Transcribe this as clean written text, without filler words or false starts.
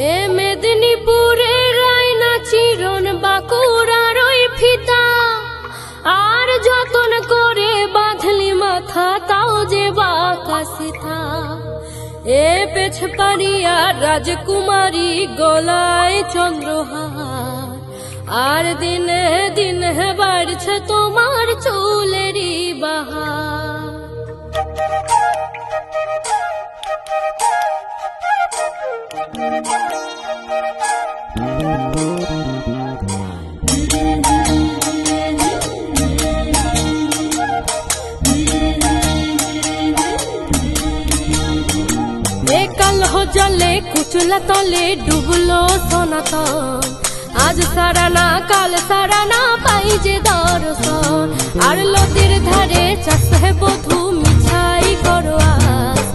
এ মেদিনীপুরের রায়না চিরন বাঁকুড়ার ওই ফিতা, আর যতন করে বাঁধলি মাথা তাও যে বাঁকা সিথা। এ পেছপাড়িয়ার রাজকুমারী গলায় চন্দ্রহার, আর দিনে দিনে বাড়ছে তোমার চুলেরই বাহার। কালো জলে কুচলা তলে ডুবলো সনাতন, আজ সারানা কাল সারানা পাই যে দর্শন। আর নদীর ধারে চাষে বধু মিছাই করো আস,